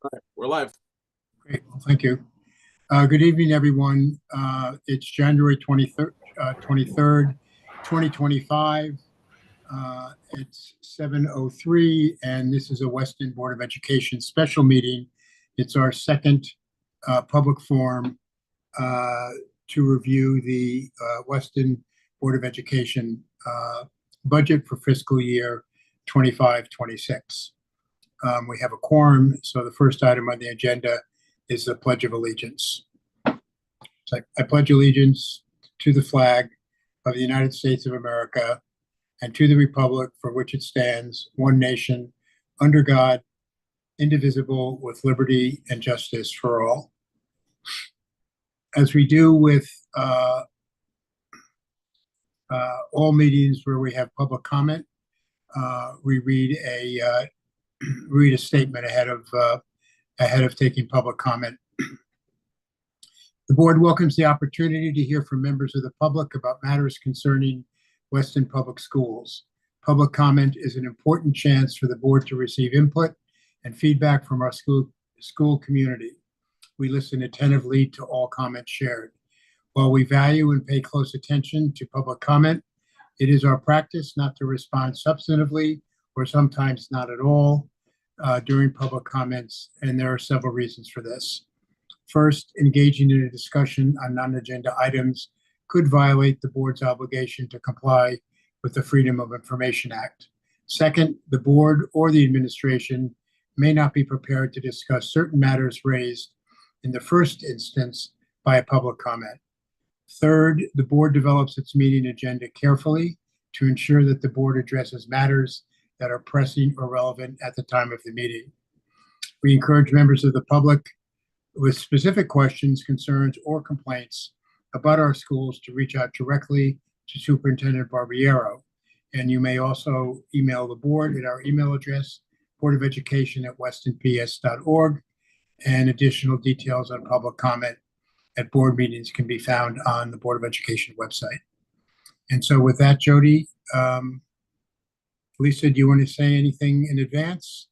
All right, we're live. Great. Well, thank you. Good evening, everyone. It's January 23rd, 2025. It's 7:03, and this is a Weston Board of Education special meeting. It's our second public forum to review the Weston Board of Education budget for fiscal year 25-26. We have a quorum, so the first item on the agenda is the Pledge of Allegiance. I pledge allegiance to the flag of the United States of America and to the republic for which it stands, one nation, under God, indivisible, with liberty and justice for all. As we do with all meetings where we have public comment, we read a statement ahead of taking public comment. The board welcomes the opportunity to hear from members of the public about matters concerning Weston Public Schools. Public comment is an important chance for the board to receive input and feedback from our school community. We listen attentively to all comments shared. While we value and pay close attention to public comment, it is our practice not to respond substantively or sometimes not at all during public comments, and there are several reasons for this. First, engaging in a discussion on non-agenda items could violate the board's obligation to comply with the Freedom of Information Act. Second, the board or the administration may not be prepared to discuss certain matters raised in the first instance by a public comment. Third, the board develops its meeting agenda carefully to ensure that the board addresses matters that are pressing or relevant at the time of the meeting. We encourage members of the public with specific questions, concerns, or complaints about our schools to reach out directly to Superintendent Barbiero. And you may also email the board at our email address, boardofelucation@westonps.org, and additional details on public comment at board meetings can be found on the Board of Education website. And so with that, Jody, Lisa, do you want to say anything in advance,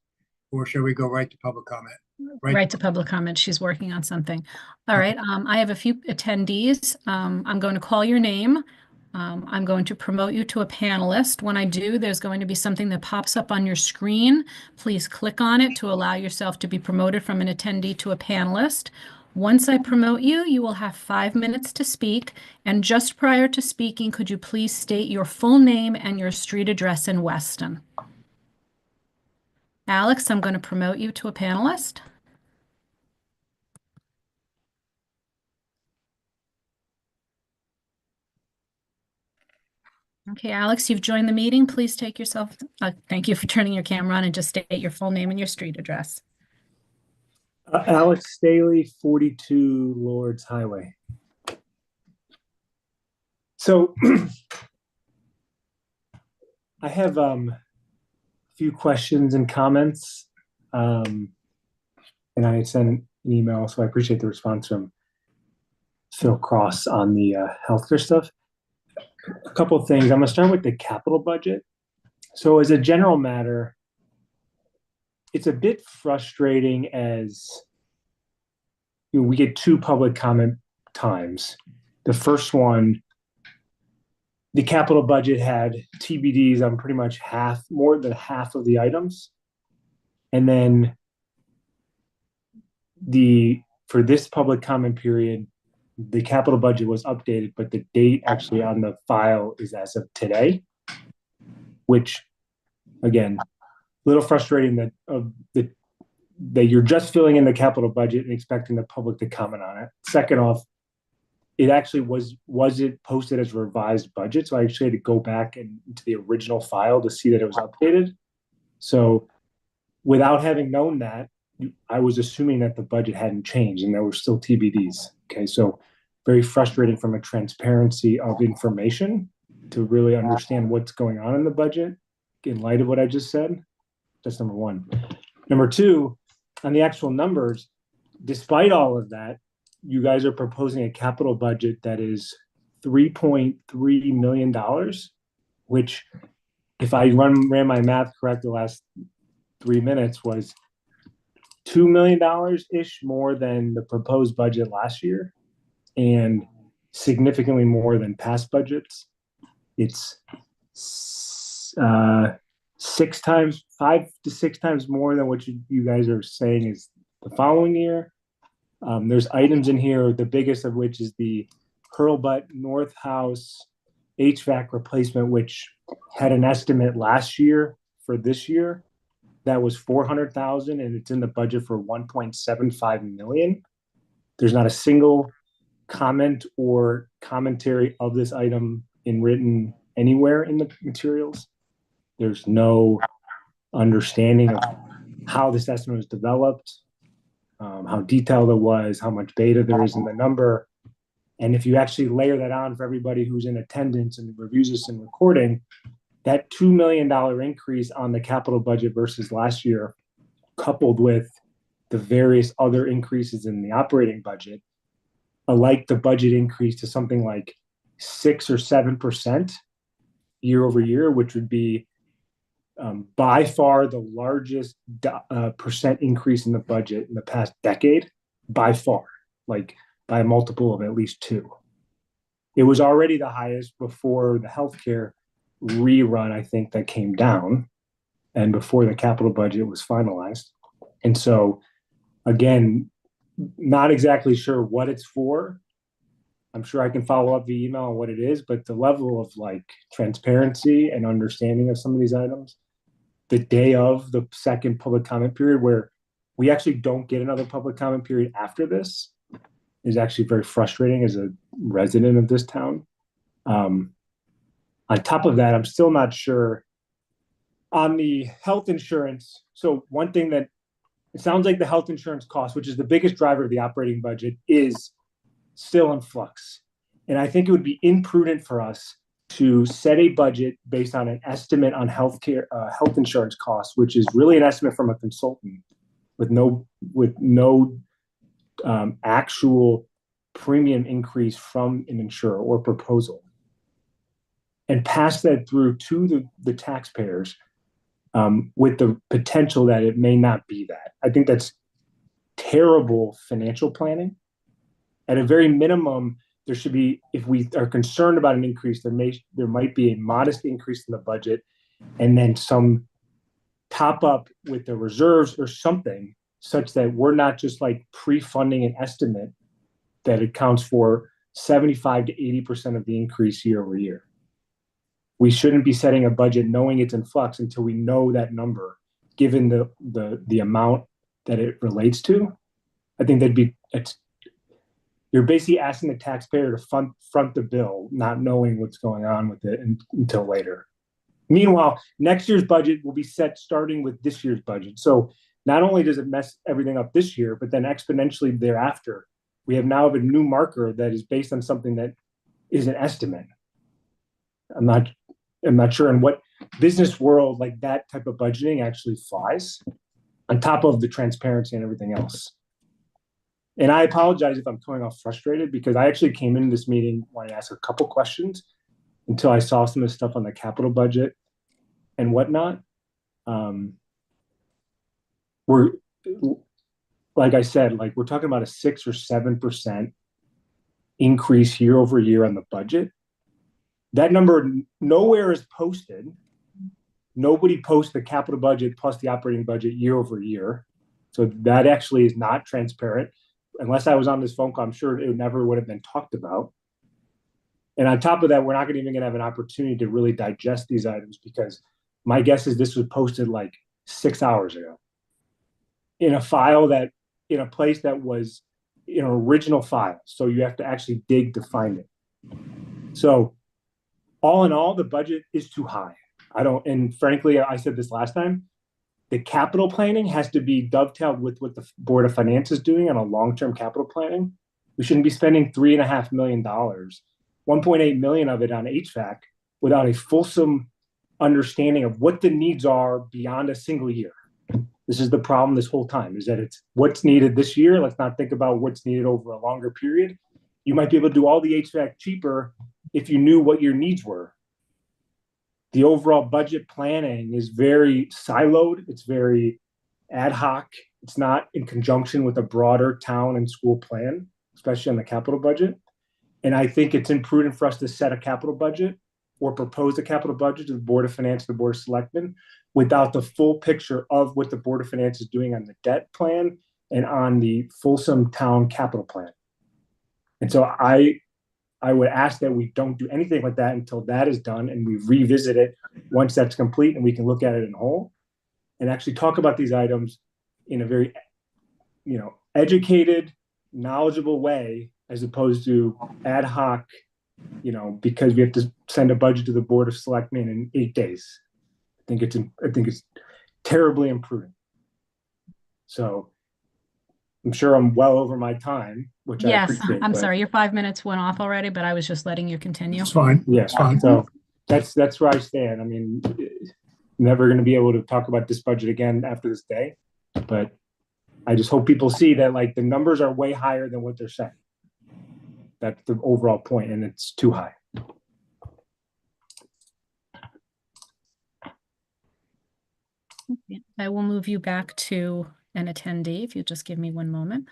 or shall we go right to public comment? Right to public comment. She's working on something. All right. I have a few attendees. I'm going to call your name. I'm going to promote you to a panelist. When I do, there's going to be something that pops up on your screen. Please click on it to allow yourself to be promoted from an attendee to a panelist. Once I promote you, you will have 5 minutes to speak. And just prior to speaking, could you please state your full name and your street address in Weston? Alex, I'm going to promote you to a panelist. Okay, Alex, you've joined the meeting. Please take yourself, thank you for turning your camera on, and just state your full name and your street address. Alex Staley, 42 Lords Highway. So I have a few questions and comments, and I sent an email, so I appreciate the response from Phil Cross on the healthcare stuff. A couple of things. I'm going to start with the capital budget. So as a general matter, it's a bit frustrating as we get 2 public comment times. The first one, the capital budget had TBDs on pretty much more than half of the items. And then for this public comment period, the capital budget was updated, but the date actually on the file is as of today, which, again, a little frustrating that you're just filling in the capital budget and expecting the public to comment on it. Second off, it actually was it posted as a revised budget, so I actually had to go back into the original file to see that it was updated. So without having known that, I was assuming that the budget hadn't changed and there were still TBDs. Okay, so very frustrating from a transparency of information to really understand what's going on in the budget in light of what I just said. That's number one. Number two, on the actual numbers, despite all of that, you guys are proposing a capital budget that is $3.3 million, which, if I ran my math correct the last 3 minutes, was $2 million ish more than the proposed budget last year and significantly more than past budgets. It's 5 to 6 times more than what you guys are saying is the following year. There's items in here, the biggest of which is the Hurlbut North House HVAC replacement, which had an estimate last year for this year that was 400,000, and it's in the budget for 1.75 million. There's not a single comment or commentary of this item in written anywhere in the materials. There's no understanding of how this estimate was developed, how detailed it was, how much data there is in the number. And if you actually layer that on for everybody who's in attendance and reviews this in recording, that $2 million increase on the capital budget versus last year, coupled with the various other increases in the operating budget, like the budget increase to something like 6 or 7% year over year, which would be by far the largest percent increase in the budget in the past decade, by far, like by a multiple of at least 2. It was already the highest before the healthcare rerun, I think, that came down, and before the capital budget was finalized. And so, again, not exactly sure what it's for. I'm sure I can follow up via email on what it is, but the level of like transparency and understanding of some of these items, the day of the second public comment period, where we actually don't get another public comment period after this, is actually very frustrating as a resident of this town. On top of that, I'm still not sure on the health insurance. So one thing that it sounds like the health insurance cost, which is the biggest driver of the operating budget, is still in flux. And I think it would be imprudent for us to set a budget based on an estimate on health insurance costs, which is really an estimate from a consultant with no actual premium increase from an insurer or proposal, and pass that through to the taxpayers with the potential that it may not be that. I think that's terrible financial planning. At a very minimum, there should be, if we are concerned about an increase, there might be a modest increase in the budget, and then some top up with the reserves or something, such that we're not just like pre-funding an estimate that accounts for 75 to 80% of the increase year over year. We shouldn't be setting a budget knowing it's in flux until we know that number, given the amount that it relates to. I think you're basically asking the taxpayer to front the bill, not knowing what's going on with it until later. Meanwhile, next year's budget will be set starting with this year's budget. So not only does it mess everything up this year, but then exponentially thereafter, we have a new marker that is based on something that is an estimate. I'm not sure in what business world like that type of budgeting actually flies, on top of the transparency and everything else. And I apologize if I'm coming off frustrated, because I actually came into this meeting wanting to ask a couple questions until I saw some of the stuff on the capital budget and whatnot. We're, like I said, like we're talking about a 6 or 7% increase year over year on the budget. That number nowhere is posted. Nobody posts the capital budget plus the operating budget year over year. So that actually is not transparent. Unless I was on this phone call, I'm sure it never would have been talked about. And on top of that, we're not even going to have an opportunity to really digest these items, because my guess is this was posted like 6 hours ago in a file in a place that was an original file. So you have to actually dig to find it. So all in all, the budget is too high. And frankly, I said this last time, the capital planning has to be dovetailed with what the Board of Finance is doing on a long-term capital planning. We shouldn't be spending $3.5 million, 1.8 million of it on HVAC, without a fulsome understanding of what the needs are beyond a single year. This is the problem this whole time, is that it's what's needed this year. Let's not think about what's needed over a longer period. You might be able to do all the HVAC cheaper if you knew what your needs were. The overall budget planning is very siloed. It's very ad hoc. It's not in conjunction with a broader town and school plan, especially on the capital budget. And I think it's imprudent for us to set a capital budget or propose a capital budget to the Board of Finance, the Board of Selectmen, without the full picture of what the Board of Finance is doing on the debt plan and on the Folsom Town capital plan. And so I would ask that we don't do anything like that until that is done, and we revisit it once that's complete and we can look at it in whole and actually talk about these items in a very, educated, knowledgeable way, as opposed to ad hoc, because we have to send a budget to the Board of Selectmen in 8 days. I think it's terribly imprudent. So I'm sure I'm well over my time, which I Yes, appreciate. I'm sorry, your 5 minutes went off already, but I was just letting you continue. It's fine. Yeah, It's fine. so that's where I stand. I mean, never going to be able to talk about this budget again after this day, but I just hope people see that like the numbers are way higher than what they're saying. That's the overall point, and it's too high. Okay, I will move you back to an attendee if you just give me one moment.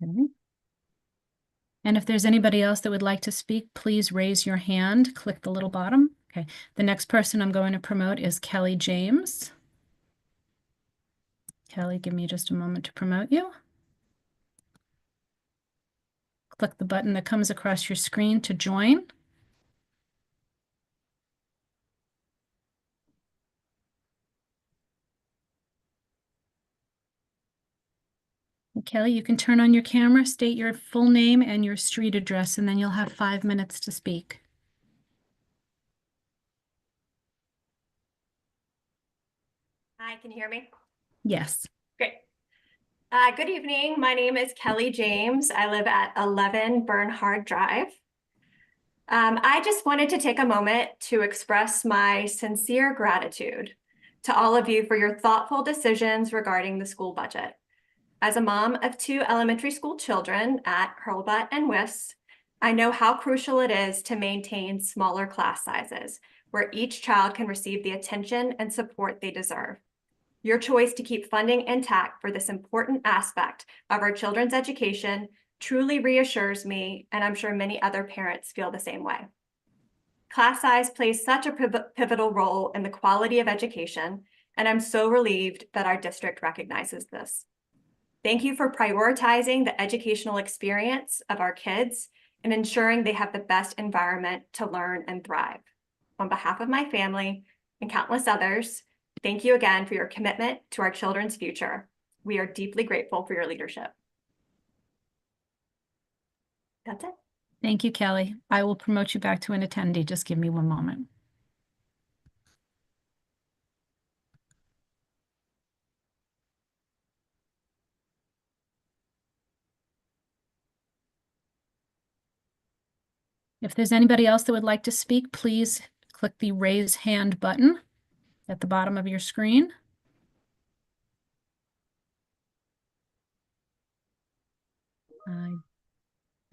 Okay. And if there's anybody else that would like to speak, please raise your hand, click the little bottom. Okay, the next person I'm going to promote is Kelly James. Kelly, give me just a moment to promote you. Click the button that comes across your screen to join. Kelly, you can turn on your camera, state your full name and your street address, and then you'll have 5 minutes to speak. Hi, can you hear me? Yes. Great. Good evening. My name is Kelly James. I live at 11 Bernhard Drive. I just wanted to take a moment to express my sincere gratitude to all of you for your thoughtful decisions regarding the school budget. As a mom of 2 elementary school children at Hurlbut and Wiss, I know how crucial it is to maintain smaller class sizes, where each child can receive the attention and support they deserve. Your choice to keep funding intact for this important aspect of our children's education truly reassures me, and I'm sure many other parents feel the same way. Class size plays such a pivotal role in the quality of education, and I'm so relieved that our district recognizes this. Thank you for prioritizing the educational experience of our kids and ensuring they have the best environment to learn and thrive. On behalf of my family and countless others, thank you again for your commitment to our children's future. We are deeply grateful for your leadership. That's it. Thank you, Kelly. I will promote you back to an attendee. Just give me one moment. If there's anybody else that would like to speak, please click the raise hand button at the bottom of your screen.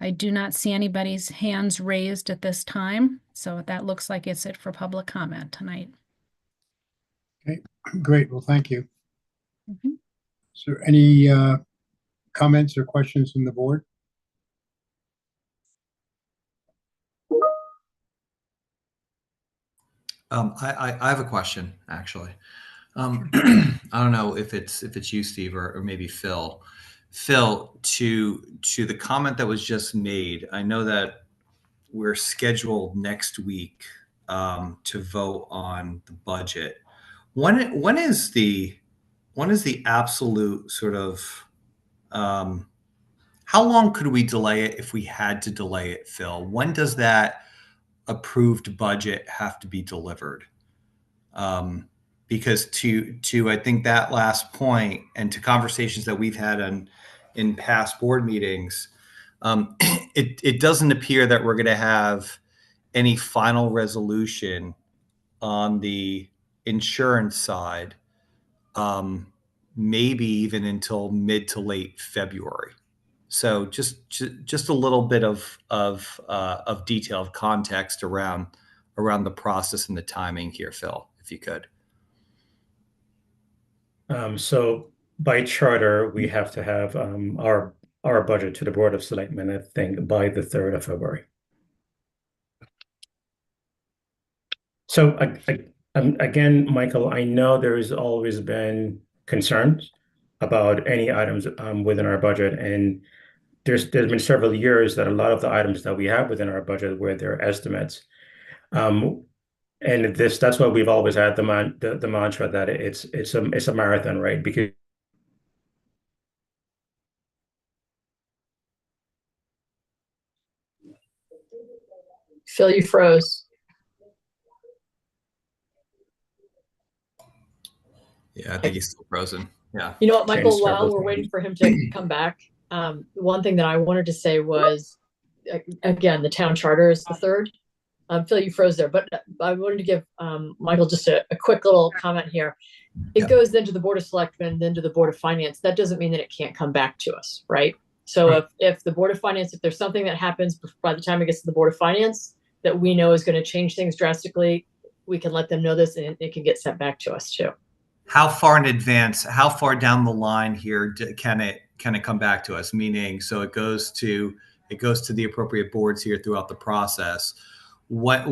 I do not see anybody's hands raised at this time, so that looks like it's it for public comment tonight. Great. Well, thank you. Mhm. Is there any comments or questions from the board? I have a question, actually. I don't know if it's you, Steve, or maybe Phil. Phil, to the comment that was just made, I know that we're scheduled next week to vote on the budget. When is the absolute sort of how long could we delay it if we had to delay it, Phil? When does that approved budget have to be delivered? Because to I think that last point, and to conversations that we've had in past board meetings, it doesn't appear that we're going to have any final resolution on the insurance side, maybe even until mid to late February. So just a little bit of detail, of context around the process and the timing here, Phil, if you could. So by charter, we have to have our budget to the Board of Selectmen, I think, by the 3rd of February. So again, Michael, I know there has always been concerns about any items within our budget, and there's been several years that a lot of the items that we have within our budget were their estimates. And that's why we've always had the mantra that it's a marathon, right? Because Phil, you froze. Yeah, I think he's still frozen. Yeah. You know what, Michael, start while with we're me. waiting for him to come back, one thing that I wanted to say was, again, the town charter is the 3rd. Phil, you froze there, but I wanted to give Michael just a quick little comment here. It goes then to the Board of Selectmen, then to the Board of Finance. That doesn't mean that it can't come back to us, right? So Right. if the Board of Finance, if there's something that happens by the time it gets to the Board of Finance that we know is going to change things drastically, we can let them know this and it can get sent back to us too. How far in advance, how far down the line here can it come back to us? Meaning, so it goes to the appropriate boards here throughout the process. What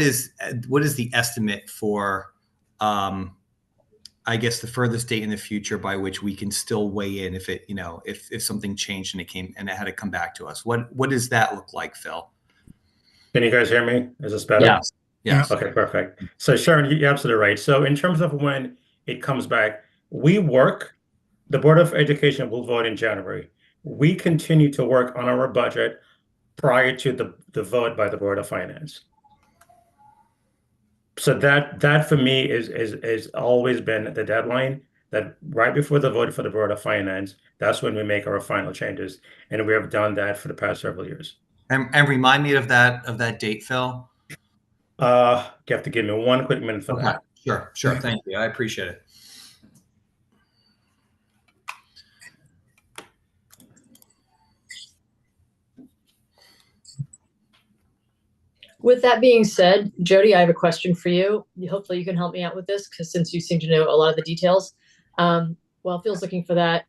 is the estimate for, I guess, the furthest date in the future by which we can still weigh in if it, if something changed and it had to come back to us? What does that look like, Phil? Can you guys hear me? Is this better? Yes. Yes. Okay, perfect. So Sharon, you're absolutely right. So in terms of when it comes back, the Board of Education will vote in January. We continue to work on our budget prior to the vote by the Board of Finance. So that for me is always been the deadline, that right before the vote for the Board of Finance, that's when we make our final changes. And we have done that for the past several years. And remind me of that date, Phil. You have to give me one quick minute for that. Sure. Yeah. Thank you. I appreciate it. With that being said, Jody, I have a question for you. Hopefully you can help me out with this, because since you seem to know a lot of the details. While Phil's looking for that,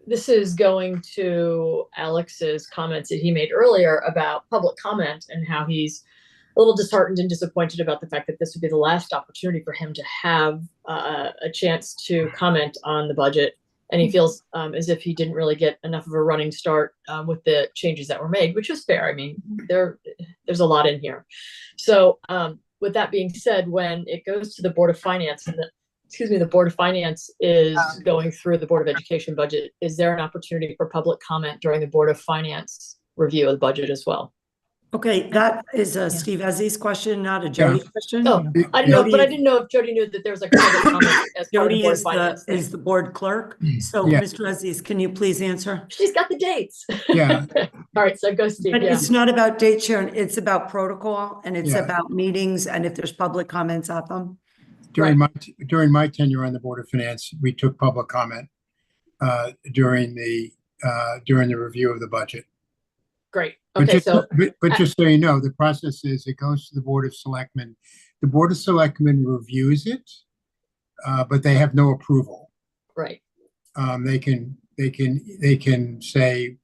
this is going to Alex's comments that he made earlier about public comment and how he's a little disheartened and disappointed about the fact that this would be the last opportunity for him to have a chance to comment on the budget. And he feels as if he didn't really get enough of a running start with the changes that were made, which is fair. I mean, there's a lot in here. So with that being said, when it goes to the Board of Finance and the Board of Finance is going through the Board of Education budget, is there an opportunity for public comment during the Board of Finance review of the budget as well? Okay, that is a Steve Ezzy's question, not a Jody question. Oh, I didn't know, but I didn't know if Jody knew that there was like a public comment as part of the Jody Board is of Finance. is the board clerk. So Yeah. Mr. Ezzy's, can you please answer? She's got the dates. Yeah. All right, so go Steve. But Yeah. it's not about date, Sharon, it's about protocol and it's Yeah. about meetings and if there's public comments at them. During my tenure on the Board of Finance, we took public comment during the review of the budget. Great. But Okay, just, so but just so you know, the process is it goes to the Board of Selectmen. The Board of Selectmen reviews it, but they have no approval. right. They can say,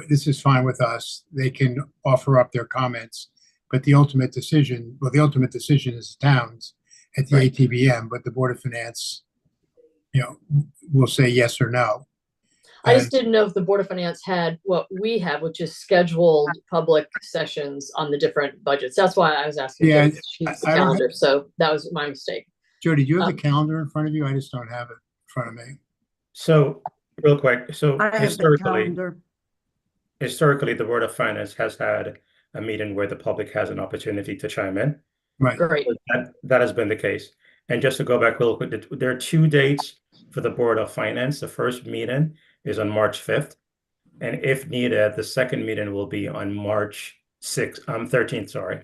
this is fine with us. They can offer up their comments, but the ultimate decision is the town's at the Right. ATBM, but the Board of Finance, will say yes or no. I just And- didn't know if the Board of Finance had what we have, which is scheduled public sessions on the different budgets. That's why I was asking. Yeah, because she's the I don't calendar, so that was my mistake. Jody, do you have Um, the calendar in front of you? I just don't have it in front of me. So real quick, so I have the historically, calendar. the Board of Finance has had a meeting where the public has an opportunity to chime in. Right. Great. That has been the case. And just to go back real quick, there are 2 dates for the Board of Finance. The first meeting is on March 5th. And if needed, the second meeting will be on March 13th, sorry.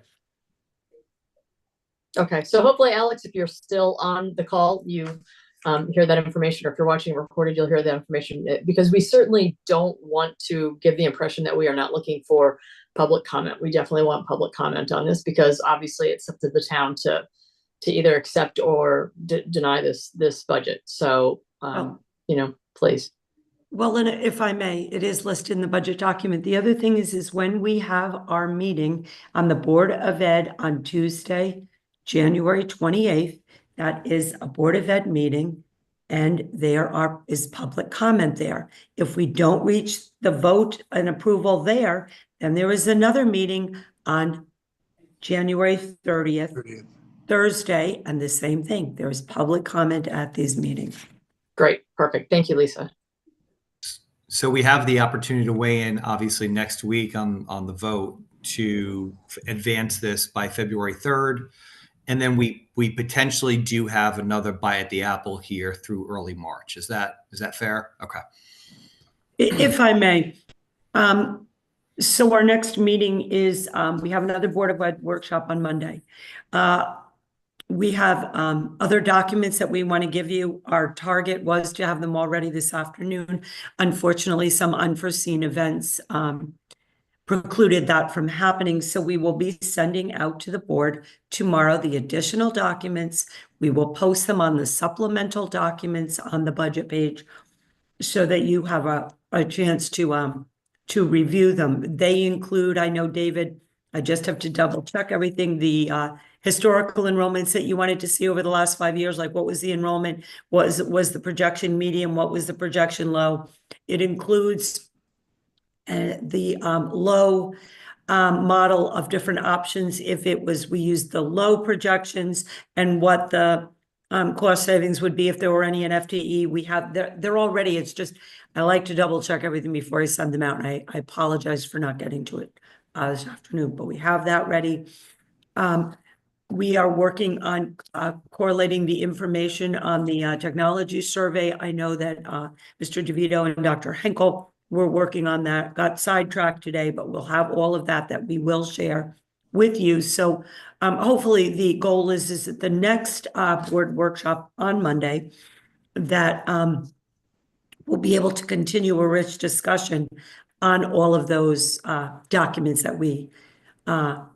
Okay, so hopefully, Alex, if you're still on the call, you hear that information, or if you're watching recorded, you'll hear that information, because we certainly don't want to give the impression that we are not looking for public comment. We definitely want public comment on this, because obviously it's up to the town to either accept or deny this budget. So, please. Well, and if I may, it is listed in the budget document. The other thing is when we have our meeting on the Board of Ed on Tuesday, January 28th, that is a Board of Ed meeting, and there is public comment there. If we don't reach the vote and approval there, then there is another meeting on January 30th, Thursday, and the same thing. There is public comment at these meetings. Great, perfect. Thank you, Lisa. So we have the opportunity to weigh in, obviously, next week on the vote to advance this by February 3rd. And then we potentially do have another bite at the apple here through early March. Is that fair? Okay. If I may, so our next meeting is, we have another Board of Ed workshop on Monday. We have other documents that we want to give you. Our target was to have them all ready this afternoon. Unfortunately, some unforeseen events precluded that from happening. So we will be sending out to the board tomorrow the additional documents. We will post them on the supplemental documents on the budget page so that you have a chance to review them. They include, I know, David, I just have to double check everything, the historical enrollments that you wanted to see over the last 5 years, like what was the enrollment, was the projection median, what was the projection low. It includes the low model of different options. If it was, we used the low projections, and what the cost savings would be if there were any in FTE. We have, they're all ready. It's just, I like to double check everything before I send them out. And I apologize for not getting to it this afternoon, but we have that ready. We are working on correlating the information on the technology survey. I know that Mr. DeVito and Dr. Henkel were working on that, got sidetracked today, but we'll have all of that we will share with you. So hopefully the goal is that the next board workshop on Monday, that we'll be able to continue a rich discussion on all of those documents that we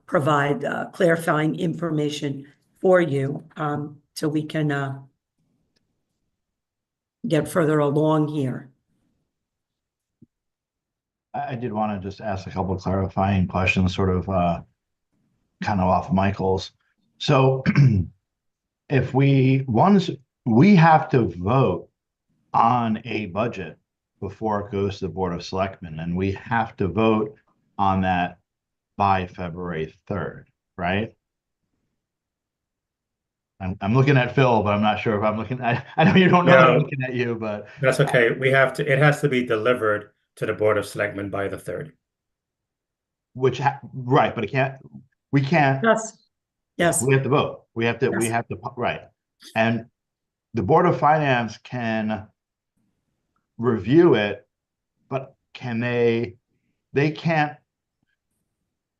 provide, clarifying information for you, so we can get further along here. I did want to just ask a couple of clarifying questions, sort of kind of off Michael's. So if we have to vote on a budget before it goes to the Board of Selectmen, and we have to vote on that by February 3rd, right? I'm looking at Phil, but I'm not sure if I'm looking at, I know you don't know that I'm looking at you, but That's okay. It has to be delivered to the Board of Selectmen by the 3rd. Right, but we can't. Yes. We have to vote. We have to, right. And the Board of Finance can review it, but they can't.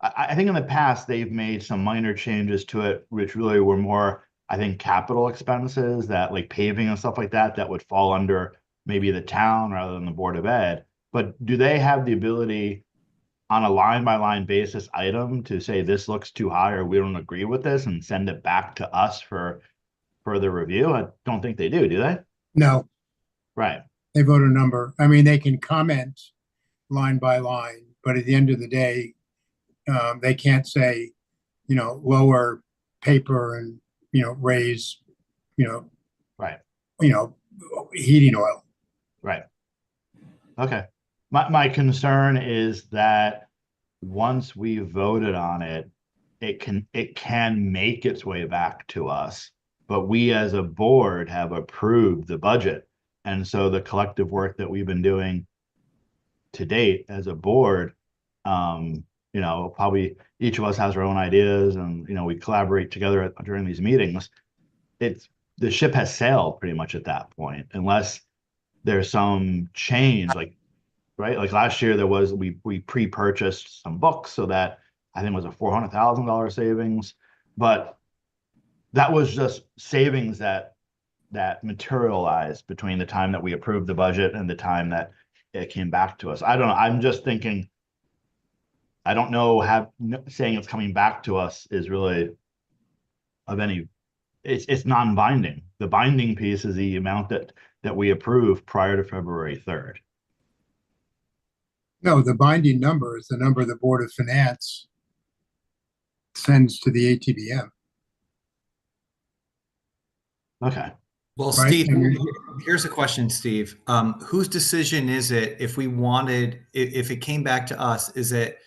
I think in the past, they've made some minor changes to it, which really were more, I think, capital expenses, that like paving and stuff like that would fall under maybe the town rather than the Board of Ed. But do they have the ability on a line-by-line basis item to say this looks too high or we don't agree with this and send it back to us for further review? I don't think they do they? No, Right. they vote a number. I mean, they can comment line by line, but at the end of the day, they can't say, lower paper and, raise, Right. Heating oil. Right. Okay. My concern is that once we voted on it, it can make its way back to us, but we as a board have approved the budget. And so the collective work that we've been doing to date as a board, probably each of us has our own ideas, and we collaborate together during these meetings. The ship has sailed pretty much at that point, unless there's some change. Like right? Like last year there was, we pre-purchased some books, so that I think it was a $400,000 savings, but that was just savings that materialized between the time that we approved the budget and the time that it came back to us. I don't know. I'm just thinking, I don't know, saying it's coming back to us is really of any, it's non-binding. The binding piece is the amount that we approved prior to February 3rd. No, the binding number is the number the Board of Finance sends to the ATBM. Okay. Well, Right, Steve, and- here's a question, Steve. Whose decision is it if we wanted, if it came back to us, is it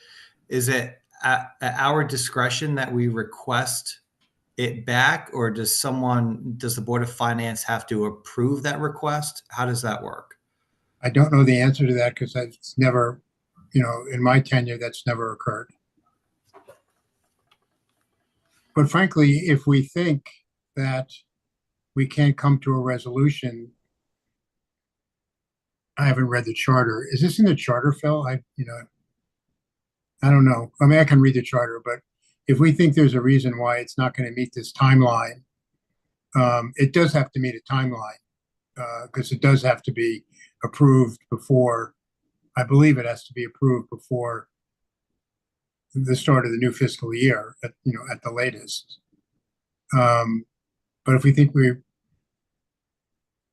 at our discretion that we request it back, or does the Board of Finance have to approve that request? How does that work? I don't know the answer to that because that's never, in my tenure, that's never occurred. But frankly, if we think that we can't come to a resolution, I haven't read the charter. Is this in the charter, Phil? I don't know. I mean, I can read the charter, but if we think there's a reason why it's not going to meet this timeline, it does have to meet a timeline because it does have to be approved before, I believe it has to be approved before the start of the new fiscal year, at the latest. But if we think we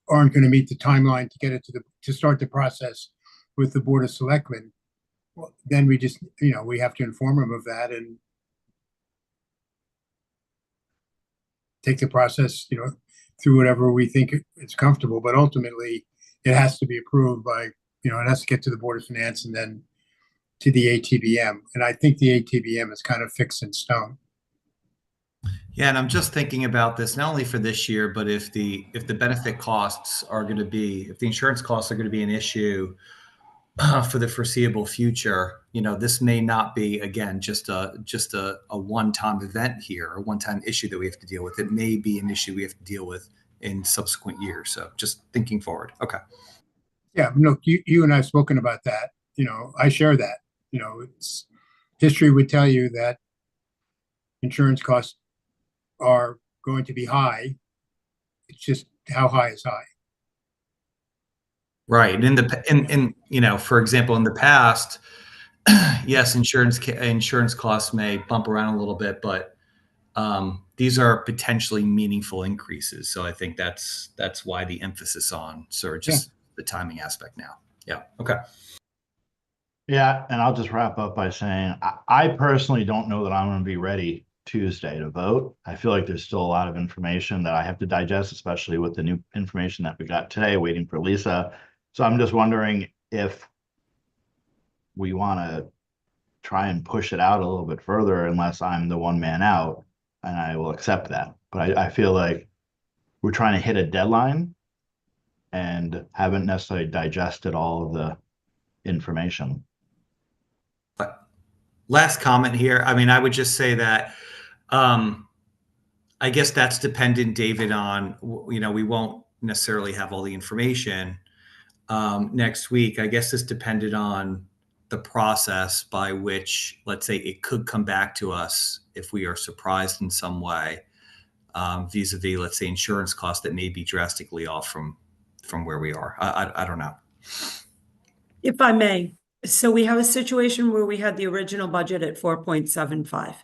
aren't going to meet the timeline to get it to start the process with the Board of Selectmen, well, then we just, we have to inform them of that and take the process, through whatever we think it's comfortable. But ultimately, it has to be approved by, it has to get to the Board of Finance and then to the ATBM. And I think the ATBM is kind of fixed in stone. Yeah, and I'm just thinking about this not only for this year, but if the benefit costs are going to be, if the insurance costs are going to be an issue for the foreseeable future, this may not be, again, just a one-time event here, a one-time issue that we have to deal with. It may be an issue we have to deal with in subsequent years. So just thinking forward. Okay. Yeah, look, you and I have spoken about that. I share that. History would tell you that insurance costs are going to be high. It's just how high is high. Right. And for example, in the past, yes, insurance costs may bump around a little bit, but these are potentially meaningful increases. So I think that's why the emphasis on just the timing aspect now. Yeah. Okay. Yeah, and I'll just wrap up by saying I personally don't know that I'm going to be ready Tuesday to vote. I feel like there's still a lot of information that I have to digest, especially with the new information that we got today, waiting for Lisa. So I'm just wondering if we want to try and push it out a little bit further, unless I'm the one man out, and I will accept that. But I feel like we're trying to hit a deadline and haven't necessarily digested all of the information. Last comment here. I mean, I would just say that I guess that's dependent, David, on, we won't necessarily have all the information next week. I guess it's dependent on the process by which, let's say, it could come back to us if we are surprised in some way, vis-a-vis, let's say, insurance costs that may be drastically off from where we are. I don't know. If I may, so we have a situation where we had the original budget at 4.75.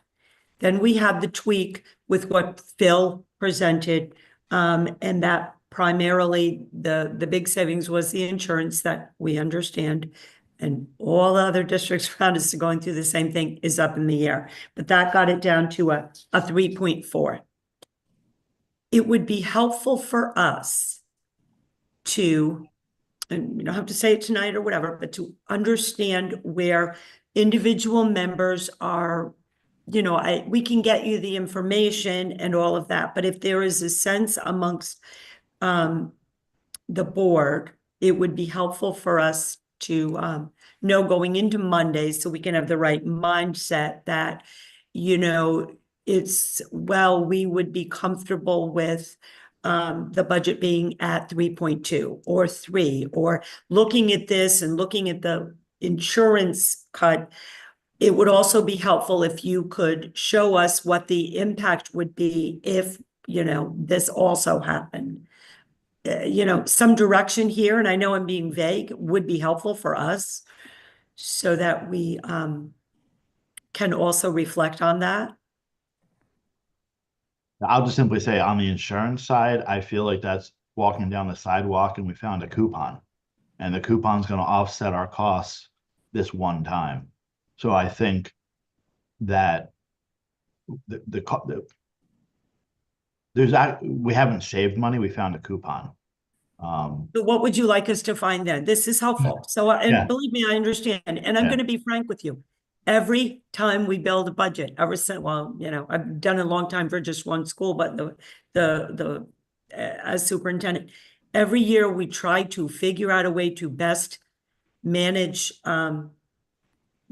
Then we had the tweak with what Phil presented, and that primarily the big savings was the insurance that we understand, and all the other districts around us are going through the same thing, is up in the air. But that got it down to a 3.4. It would be helpful for us to, and you don't have to say it tonight or whatever, but to understand where individual members are. We can get you the information and all of that, but if there is a sense amongst the board, it would be helpful for us to know going into Monday, so we can have the right mindset that, we would be comfortable with the budget being at 3.2 or 3, or looking at this and looking at the insurance cut, it would also be helpful if you could show us what the impact would be if, this also happened. Some direction here, and I know I'm being vague, would be helpful for us so that we can also reflect on that. I'll just simply say on the insurance side, I feel like that's walking down the sidewalk and we found a coupon. And the coupon's going to offset our costs this one time. So I think that we haven't saved money, we found a coupon. So what would you like us to find then? This is helpful. So, and believe me, I understand. And I'm going to be frank with you. Every time we build a budget, ever since, well, I've done a long time for just one school, but as superintendent, every year we try to figure out a way to best manage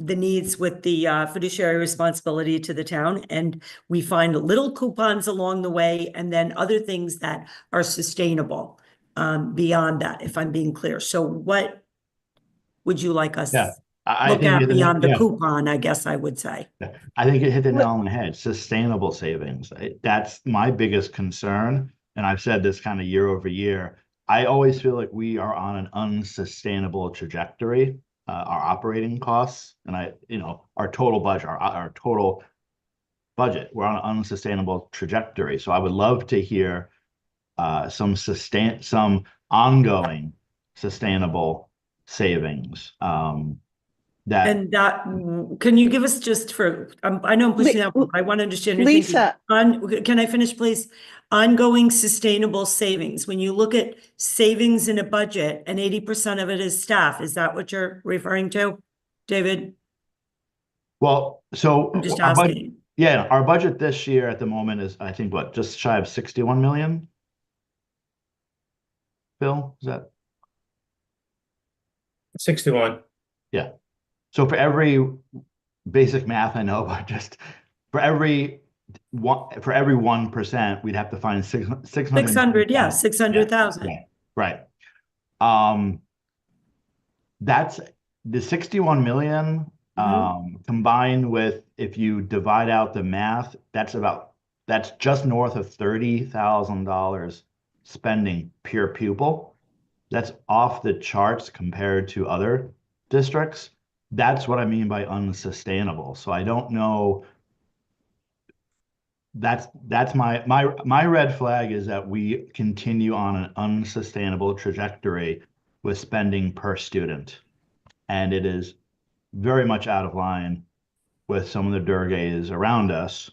the needs with the fiduciary responsibility to the town. And we find little coupons along the way, and then other things that are sustainable beyond that, if I'm being clear. So what would you like us I look think at beyond the coupon, I guess I would say. I think it hit the nail on the head. Sustainable savings. That's my biggest concern. And I've said this kind of year over year. I always feel like we are on an unsustainable trajectory. Our operating costs and our total budget, our total budget, we're on an unsustainable trajectory. So I would love to hear some ongoing sustainable savings. Can you give us just for, I know I'm pushing out, but I want to understand your Lisa, thinking. Can I finish, please? Ongoing sustainable savings. When you look at savings in a budget and 80% of it is staff, is that what you're referring to, David? Well, so I'm just asking. Our budget this year at the moment is, I think, just shy of 61 million. Bill, is that 61? Yeah. So for every basic math I know, but just for every 1%, we'd have to find 600. Yeah, 600,000. Yeah, right. That's the 61 million combined with, if you divide out the math, that's just north of $30,000 spending per pupil. That's off the charts compared to other districts. That's what I mean by unsustainable. So I don't know. That's my red flag is that we continue on an unsustainable trajectory with spending per student. And it is very much out of line with some of the Durgays around us.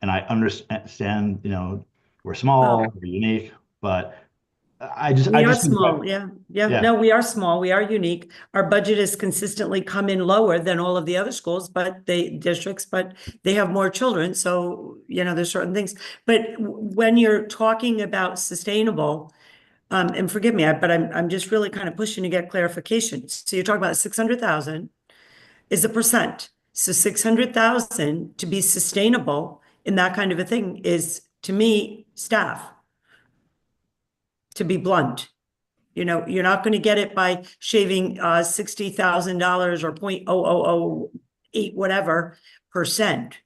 And I understand, we're small, we're unique, but we are small. No, we are small. We are unique. Our budget has consistently come in lower than all of the other schools, but they have more children. So, there's certain things. But when you're talking about sustainable, and forgive me, but I'm just really kind of pushing to get clarification. So you're talking about 600,000 is a percent. So 600,000 to be sustainable in that kind of a thing is, to me, staff. To be blunt, you're not going to get it by shaving $60,000 or 0.0008 whatever percent.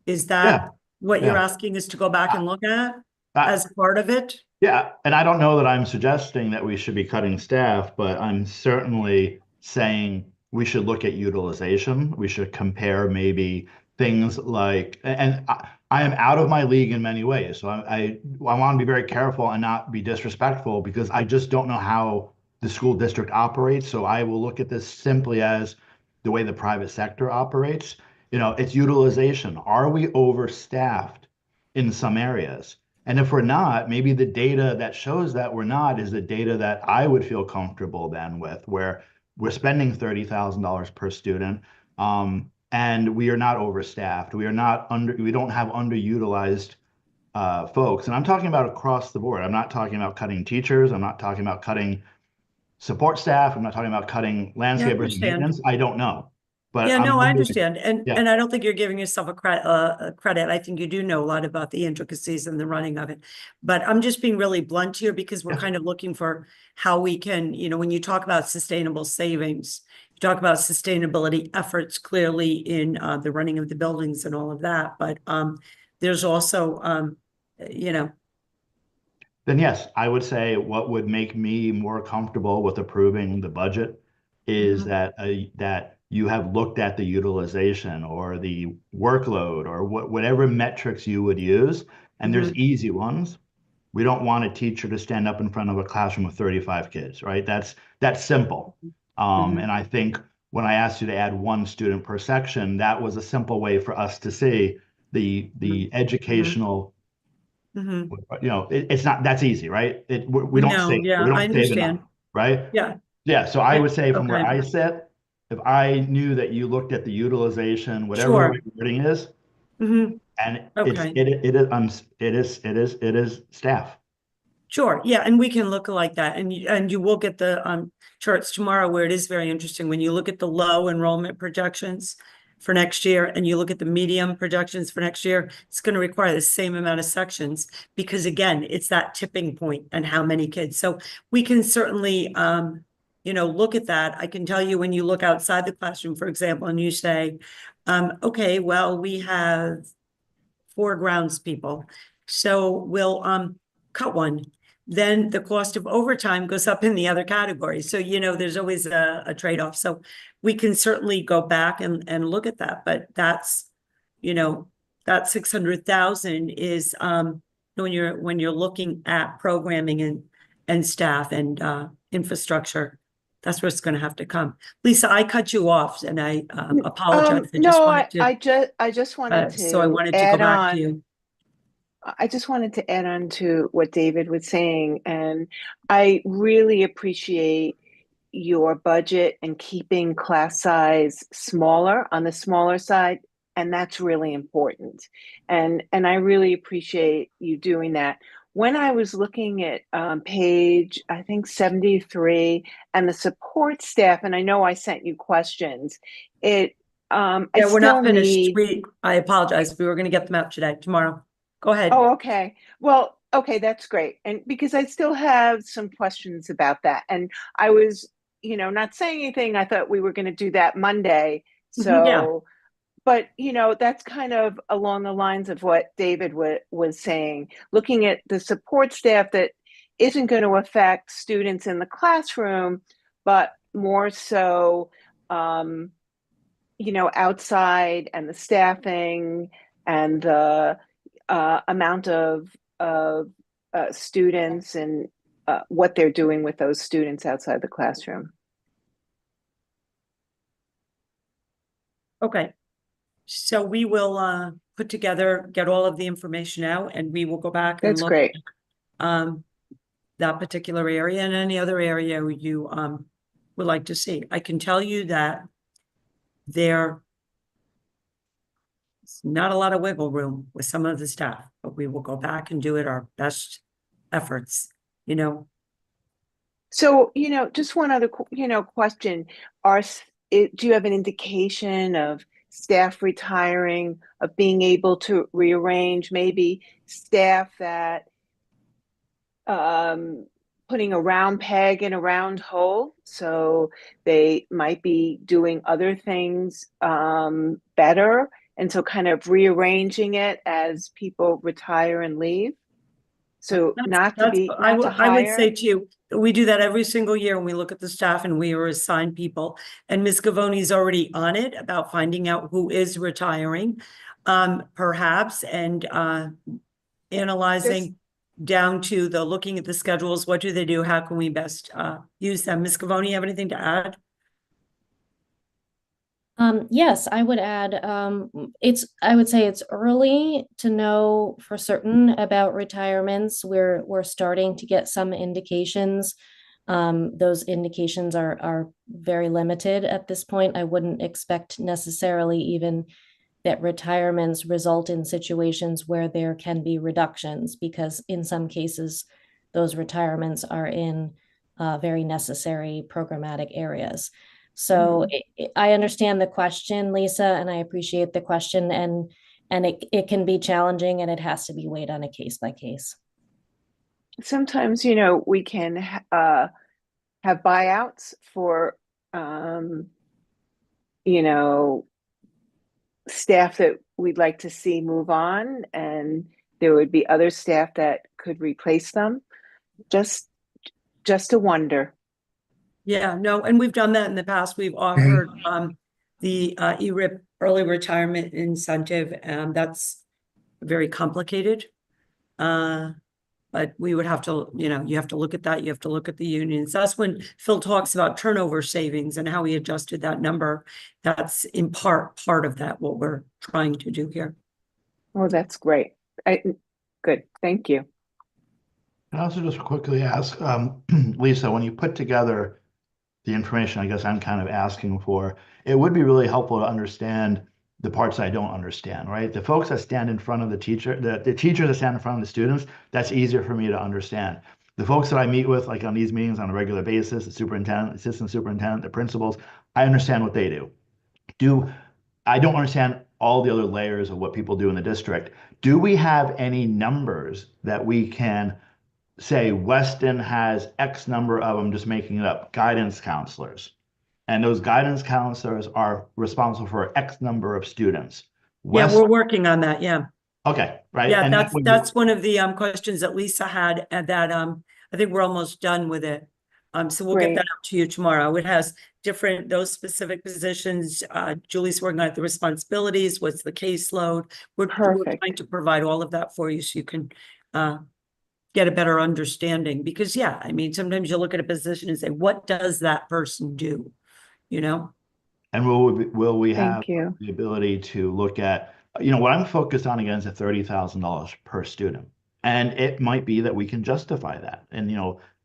Is that what you're asking us to go back and look at as part of it? Yeah, and I don't know that I'm suggesting that we should be cutting staff, but I'm certainly saying we should look at utilization. We should compare maybe things like, and I am out of my league in many ways. So I want to be very careful and not be disrespectful because I just don't know how the school district operates. So I will look at this simply as the way the private sector operates. It's utilization. Are we overstaffed in some areas? And if we're not, maybe the data that shows that we're not is the data that I would feel comfortable then with, where we're spending $30,000 per student. And we are not overstaffed. We don't have underutilized folks. And I'm talking about across the board. I'm not talking about cutting teachers. I'm not talking about cutting support staff. I'm not talking about cutting landscapers and maintenance. I don't know. But Yeah, I'm no, I wondering- understand. Yeah. And I don't think you're giving yourself a credit. I think you do know a lot about the intricacies and the running of it. But I'm just being really blunt here because we're Yeah. kind of looking for how we can, when you talk about sustainable savings, you talk about sustainability efforts clearly in the running of the buildings and all of that. But there's also, Then yes, I would say what would make me more comfortable with approving the budget is that you have looked at the utilization or the workload or whatever metrics you would use, and there's easy ones. We don't want a teacher to stand up in front of a classroom with 35 kids, right? That's simple. And I think when I asked you to add 1 student per section, that was a simple way for us to see the educational. It's not, that's easy, right? We don't No, save, yeah, we I don't save understand. enough, right? Yeah. Yeah, so I would say from where Okay. I sit, if I knew that you looked at the utilization, whatever Sure. the right wording is, Mhm. and Okay. it is staff. Sure, yeah, and we can look like that, and you will get the charts tomorrow where it is very interesting. When you look at the low enrollment projections for next year and you look at the medium projections for next year, it's going to require the same amount of sections because again, it's that tipping point and how many kids. So we can certainly look at that. I can tell you when you look outside the classroom, for example, and you say, okay, well, we have 4 grounds people, so we'll cut one. Then the cost of overtime goes up in the other category. So, there's always a trade-off. So we can certainly go back and look at that. But that's, that 600,000 is when you're looking at programming and staff and infrastructure, that's where it's going to have to come. Lisa, I cut you off and I apologize. I just wanted to so I wanted to go add back on. to you. I just wanted to add on to what David was saying, and I really appreciate your budget and keeping class size smaller on the smaller side, and that's really important. And I really appreciate you doing that. When I was looking at page, I think 73, and the support staff, and I know I sent you questions. We're not finished. I apologize. We were going to get them out tomorrow. Go ahead. Oh, okay. Well, okay, that's great. And because I still have some questions about that. And I was, not saying anything. I thought we were going to do that Monday. So, but, that's kind of along the lines of what David was saying, looking at the support staff that isn't going to affect students in the classroom, but more so, outside and the staffing and the amount of students and what they're doing with those students outside the classroom. Okay. So we will put together, get all of the information out, and we will go back and That's look great. at that particular area and any other area you would like to see. I can tell you that there's not a lot of wiggle room with some of the staff, but we will go back and do it our best efforts, So, just one other, question. Do you have an indication of staff retiring, of being able to rearrange, maybe staff that putting a round peg in a round hole, so they might be doing other things better, and so kind of rearranging it as people retire and leave? So I would say to you, we do that every single year when we look at the staff and we are assigned people. And Ms. Gavoni's already on it about finding out who is retiring, perhaps, and analyzing down to looking at the schedules. What do they do? How can we best use them? Ms. Gavoni, have anything to add? Yes, I would add, I would say it's early to know for certain about retirements. We're starting to get some indications. Those indications are very limited at this point. I wouldn't expect necessarily even that retirements result in situations where there can be reductions, because in some cases, those retirements are in very necessary programmatic areas. So I understand the question, Lisa, and I appreciate the question, and it can be challenging, and it has to be weighed on a case by case. Sometimes, we can have buyouts for, staff that we'd like to see move on, and there would be other staff that could replace them. Just a wonder. Yeah, no, and we've done that in the past. We've offered the ERIP early retirement incentive, and that's very complicated. But we would have to, you have to look at that. You have to look at the unions. That's when Phil talks about turnover savings and how he adjusted that number. That's in part of that, what we're trying to do here. Oh, that's great. Good. Thank you. Can I also just quickly ask, Lisa, when you put together the information I guess I'm kind of asking for, it would be really helpful to understand the parts I don't understand, right? The folks that stand in front of the teacher, the teachers that stand in front of the students, that's easier for me to understand. The folks that I meet with, like on these meetings on a regular basis, the superintendent, assistant superintendent, the principals, I understand what they do. I don't understand all the other layers of what people do in the district. Do we have any numbers that we can say Weston has X number of, I'm just making it up, guidance counselors? And those guidance counselors are responsible for X number of students. Yeah, we're working on that. Yeah. Okay, right. Yeah, and that's one of the questions that Lisa had, and that I think we're almost done with it. So we'll get that up to you tomorrow. It has those specific positions. Julie's working on the responsibilities. What's the caseload? We're trying to provide all of that for you so you can get a better understanding. Because yeah, I mean, sometimes you look at a position and say, what does that person do? And will we have the ability to look at, what I'm focused on again is at $30,000 per student. And it might be that we can justify that. And,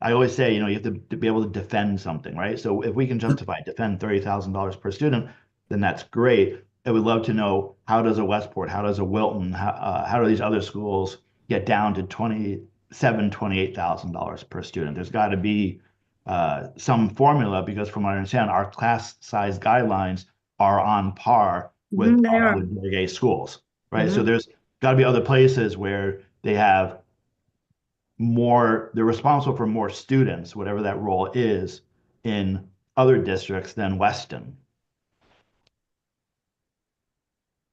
I always say, you have to be able to defend something, right? So if we can defend $30,000 per student, then that's great. I would love to know, how does a Westport, how does a Wilton, how do these other schools get down to $28,000 per student? There's got to be some formula, because from what I understand, our class size guidelines are on par with our Grade A schools, right? So there's got to be other places where they have they're responsible for more students, whatever that role is, in other districts than Weston.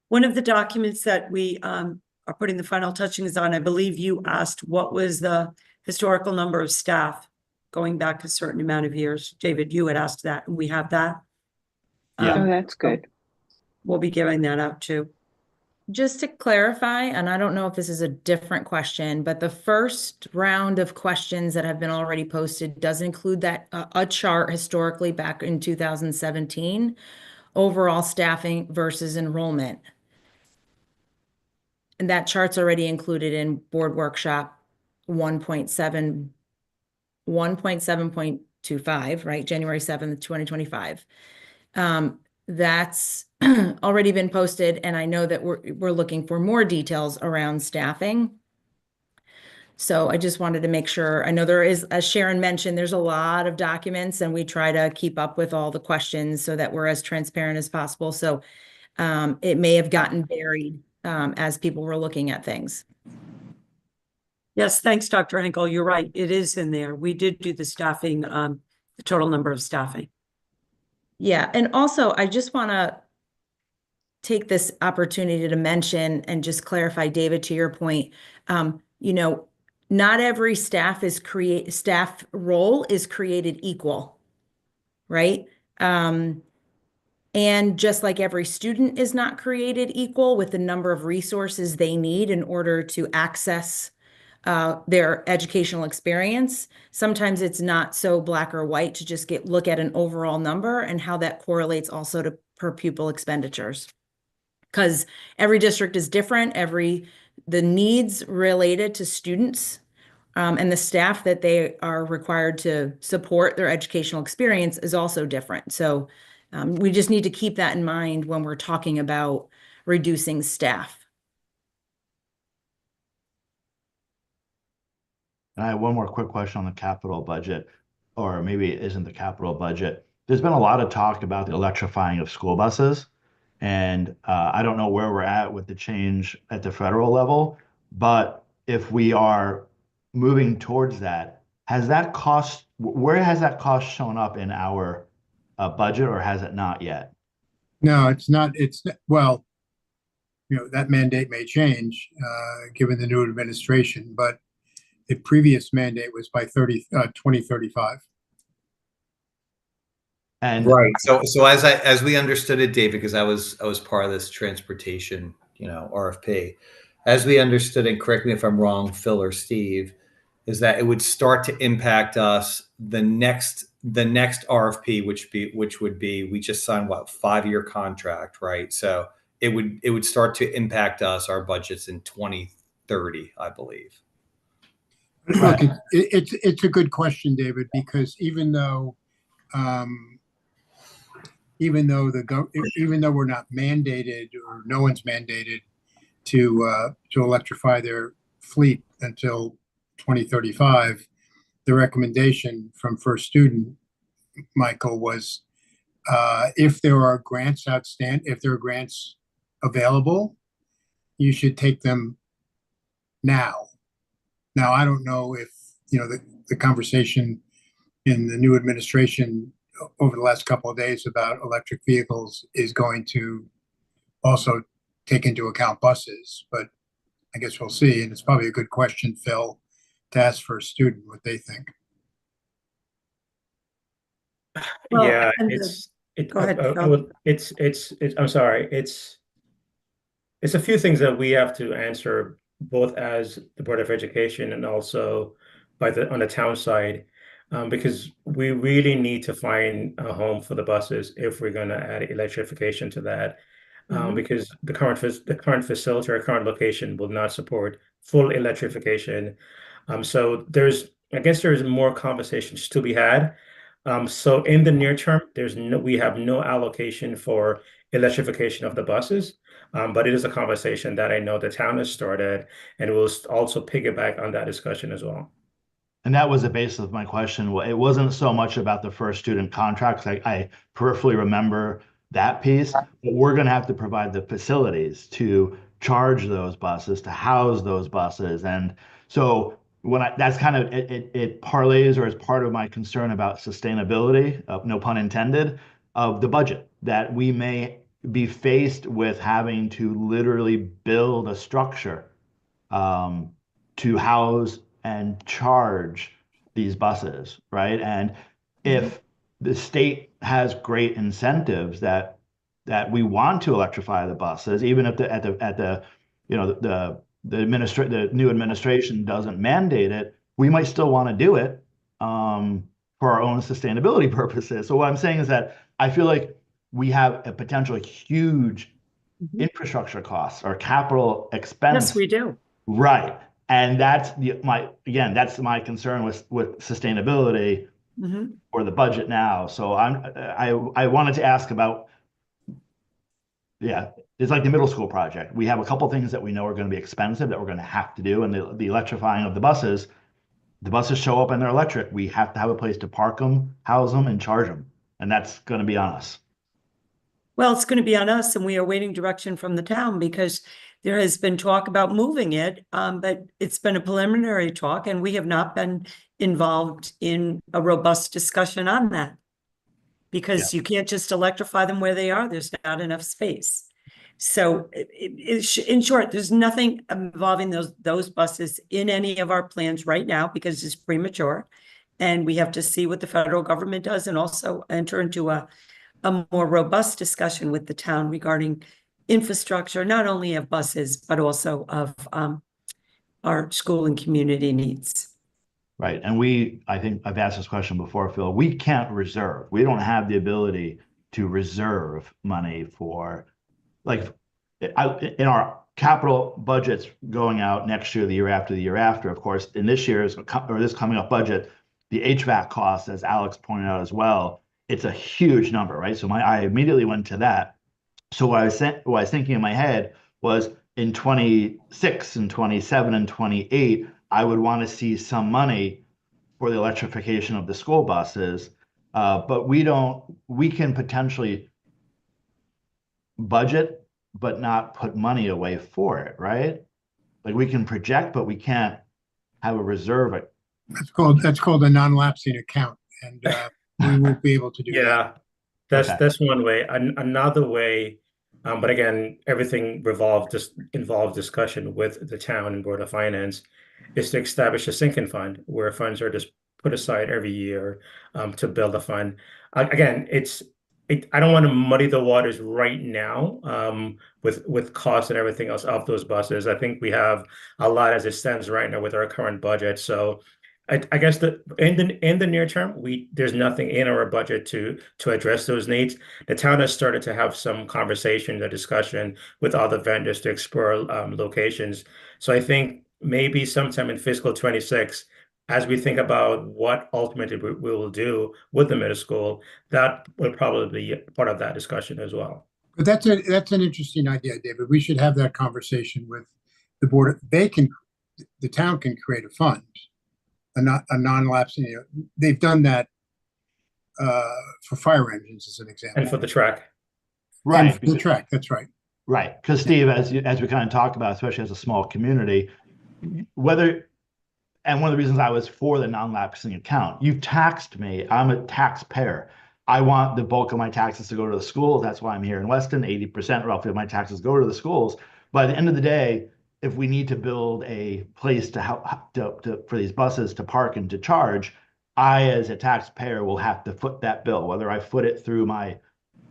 One of the documents that we are putting the final touchings on, I believe you asked, what was the historical number of staff going back a certain amount of years. David, you had asked that, and we have that. Oh, that's good. We'll be giving that out too. Just to clarify, and I don't know if this is a different question, but the first round of questions that have been already posted does include that a chart historically back in 2017, overall staffing versus enrollment. And that chart's already included in board workshop 1.7.25, right? January 7th, 2025. That's already been posted, and I know that we're looking for more details around staffing. So I just wanted to make sure. I know there is, as Sharon mentioned, there's a lot of documents, and we try to keep up with all the questions so that we're as transparent as possible. So it may have gotten buried as people were looking at things. Yes, thanks, Dr. Henkel. You're right. It is in there. We did do the staffing, the total number of staffing. Yeah, and also I just want to take this opportunity to mention and just clarify, David, to your point, not every staff role is created equal, right? And just like every student is not created equal with the number of resources they need in order to access their educational experience, sometimes it's not so black or white to just look at an overall number and how that correlates also to per pupil expenditures. Because every district is different, the needs related to students and the staff that they are required to support their educational experience is also different. So we just need to keep that in mind when we're talking about reducing staff. And I have one more quick question on the capital budget, or maybe it isn't the capital budget. there's been a lot of talk about the electrifying of school buses. And I don't know where we're at with the change at the federal level, but if we are moving towards that, where has that cost shown up in our budget, or has it not yet? No, it's not, well, that mandate may change, given the new administration, but the previous mandate was by 2035. And Right. So as we understood it, David, because I was part of this transportation, RFP, as we understood it, correct me if I'm wrong, Phil or Steve, is that it would start to impact us the next RFP, which would be, we just signed what, 5-year contract, right? So it would start to impact us, our budgets in 2030, I believe. Look, it's a good question, David, because even though we're not mandated, or no one's mandated to electrify their fleet until 2035, the recommendation from First Student, Michael, was if there are grants available, you should take them now. Now, I don't know if the conversation in the new administration over the last couple of days about electric vehicles is going to also take into account buses, but I guess we'll see. And it's probably a good question, Phil, to ask First Student what they think. Well, Yeah, and go ahead, Phil. I'm sorry. It's a few things that we have to answer, both as the Board of Education and also on the town side, because we really need to find a home for the buses if we're going to add electrification to that. Because the current facility or current location will not support full electrification. So I guess there's more conversations to be had. So in the near term, we have no allocation for electrification of the buses, but it is a conversation that I know the town has started, and we'll also piggyback on that discussion as well. And that was the basis of my question. Well, it wasn't so much about the First Student contracts. I peripherally remember that piece, but we're going to have to provide the facilities to charge those buses, to house those buses. And so that's kind of, it parlays, or is part of my concern about sustainability, no pun intended, of the budget, that we may be faced with having to literally build a structure to house and charge these buses, right? And if the state has great incentives that we want to electrify the buses, even if the new administration doesn't mandate it, we might still want to do it for our own sustainability purposes. So what I'm saying is that I feel like we have a potential huge infrastructure costs or capital expense. Yes, we do. Right. And that's my concern with sustainability or the budget now. So I wanted to ask about, it's like the middle school project. We have a couple things that we know are going to be expensive that we're going to have to do, and the electrifying of the buses show up and they're electric. We have to have a place to park them, house them, and charge them, and that's going to be on us. Well, it's going to be on us, and we are waiting direction from the town because there has been talk about moving it, but it's been a preliminary talk, and we have not been involved in a robust discussion on that because you can't just electrify them where they are. There's not enough space. So in short, there's nothing involving those buses in any of our plans right now because it's premature, and we have to see what the federal government does and also enter into a more robust discussion with the town regarding infrastructure, not only of buses, but also of our school and community needs. Right. And I think I've asked this question before, Phil, we can't reserve. We don't have the ability to reserve money for, like, in our capital budgets going out next year, the year after, of course, in this coming up budget, the HVAC costs, as Alex pointed out as well, it's a huge number, right? So I immediately went to that. So what I was thinking in my head was in 26 and 27 and 28, I would want to see some money for the electrification of the school buses. But we can potentially budget, but not put money away for it, right? Like we can project, but we can't have a reserve. That's called a non-lapsing account, and we won't be able to do that. Yeah, Okay. that's one way. Another way, but again, everything involves discussion with the town and Board of Finance, is to establish a sinking fund where funds are just put aside every year to build a fund. Again, I don't want to muddy the waters right now with costs and everything else of those buses. I think we have a lot as it stands right now with our current budget. So I guess that in the near term, there's nothing in our budget to address those needs. The town has started to have some conversation, a discussion with other vendors to explore locations. So I think maybe sometime in fiscal 26, as we think about what ultimately we will do with the middle school, that will probably be part of that discussion as well. But that's an interesting idea, David. We should have that conversation with the board. The town can create a fund, a non-lapsing. They've done that for fire engines, as an example, And for the track. Right. And for the track. That's right. Right. Because Steve, as we kind of talked about, especially as a small community, and one of the reasons I was for the non-lapsing account, you've taxed me. I'm a taxpayer. I want the bulk of my taxes to go to the schools. That's why I'm here in Weston. 80% roughly of my taxes go to the schools. But at the end of the day, if we need to build a place to help for these buses to park and to charge, I, as a taxpayer, will have to foot that bill, whether I foot it through my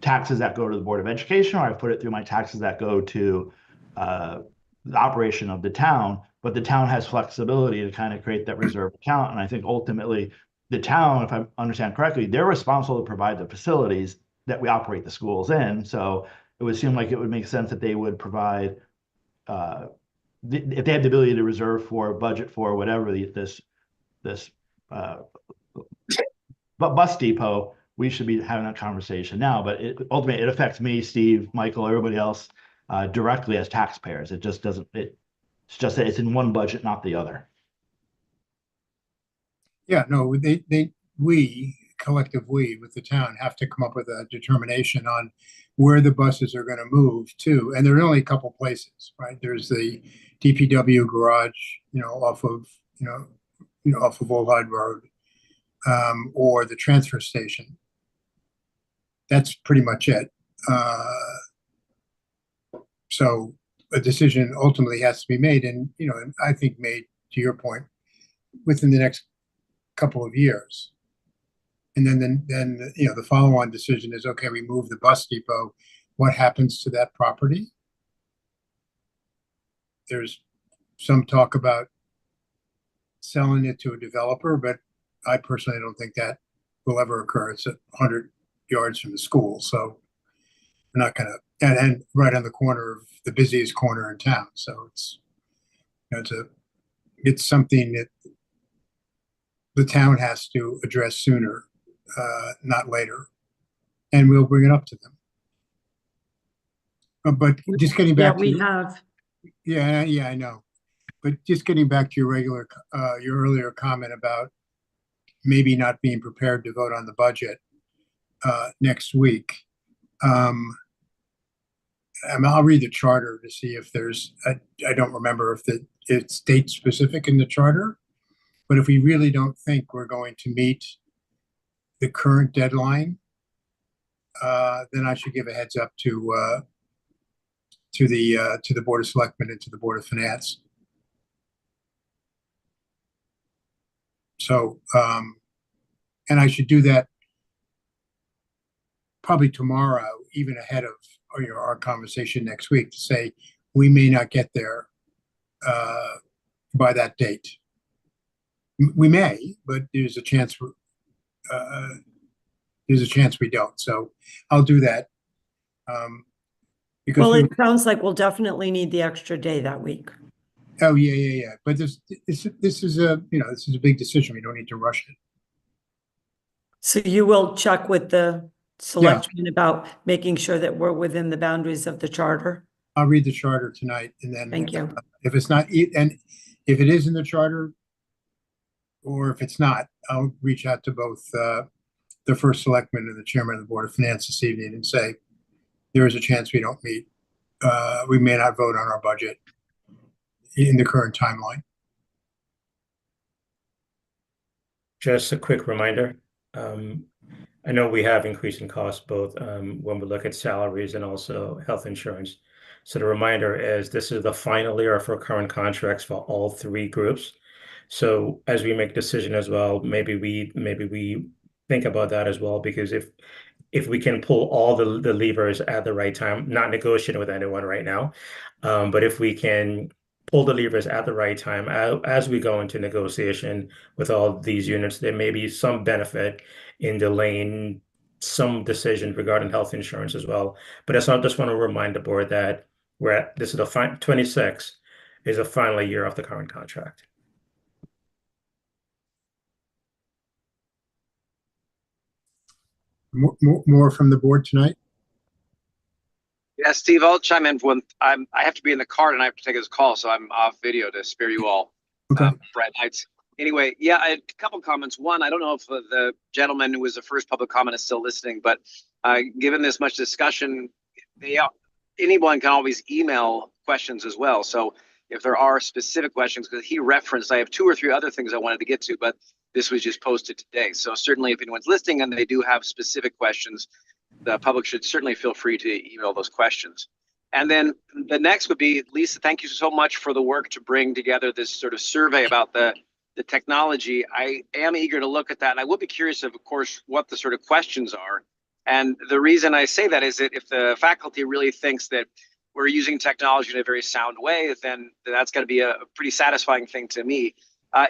taxes that go to the Board of Education or I foot it through my taxes that go to the operation of the town. But the town has flexibility to kind of create that reserve account. And I think ultimately the town, if I understand correctly, they're responsible to provide the facilities that we operate the schools in. So it would seem like it would make sense that they would provide, if they have the ability to reserve for, budget for whatever this bus depot, we should be having that conversation now. But ultimately, it affects me, Steve, Michael, everybody else directly as taxpayers. It just doesn't. It's just that it's in one budget, not the other. Yeah, no, we collectively with the town have to come up with a determination on where the buses are going to move to, and there are only a couple places, right? There's the DPW garage, off of Old Hyde Road, or the transfer station. That's pretty much it. So a decision ultimately has to be made, and I think made, to your point, within the next couple of years. And then the follow-on decision is, okay, we move the bus depot. What happens to that property? There's some talk about selling it to a developer, but I personally don't think that will ever occur. It's 100 yards from the school, so we're not gonna, and right on the corner of the busiest corner in town. So it's something that the town has to address sooner, not later, and we'll bring it up to them. But just getting back to yeah, I know. But just getting back to your earlier comment about maybe not being prepared to vote on the budget next week. I'll read the charter to see if there's, I don't remember if it's date specific in the charter, but if we really don't think we're going to meet the current deadline, then I should give a heads up to the Board of Selectmen and to the Board of Finance. So, and I should do that probably tomorrow, even ahead of our conversation next week, to say we may not get there by that date. We may, but there's a chance we don't. So I'll do that. Because it sounds like we'll definitely need the extra day that week. Oh yeah. But this is a big decision. We don't need to rush it. So you will check with the selectmen about making sure that we're within the boundaries of the charter? I'll read the charter tonight, and then Thank you. If it's not, and if it is in the charter, or if it's not, I'll reach out to both the first selectman and the chairman of the Board of Finance this evening and say, there is a chance we don't meet. We may not vote on our budget in the current timeline. Just a quick reminder. I know we have increasing costs both when we look at salaries and also health insurance. So the reminder is this is the final year for current contracts for all three groups. So as we make decision as well, maybe we think about that as well, because if we can pull all the levers at the right time, not negotiating with anyone right now, but if we can pull the levers at the right time as we go into negotiation with all these units, there may be some benefit in delaying some decision regarding health insurance as well. But I just want to remind the board that this is the 26 is the final year of the current contract. More from the board tonight? Yeah, Steve, I'll chime in when I have to be in the car and I have to take this call, so I'm off video to spare you all. Okay. Bright lights. Anyway, yeah, I had a couple comments. One, I don't know if the gentleman who was the first public comment is still listening, but given this much discussion, anyone can always email questions as well. So if there are specific questions, because he referenced, I have 2 or 3 other things I wanted to get to, but this was just posted today. So certainly if anyone's listening and they do have specific questions, the public should certainly feel free to email those questions. And then the next would be, Lisa, thank you so much for the work to bring together this sort of survey about the technology. I am eager to look at that. And I would be curious of course, what the sort of questions are. And the reason I say that is that if the faculty really thinks that we're using technology in a very sound way, then that's going to be a pretty satisfying thing to me.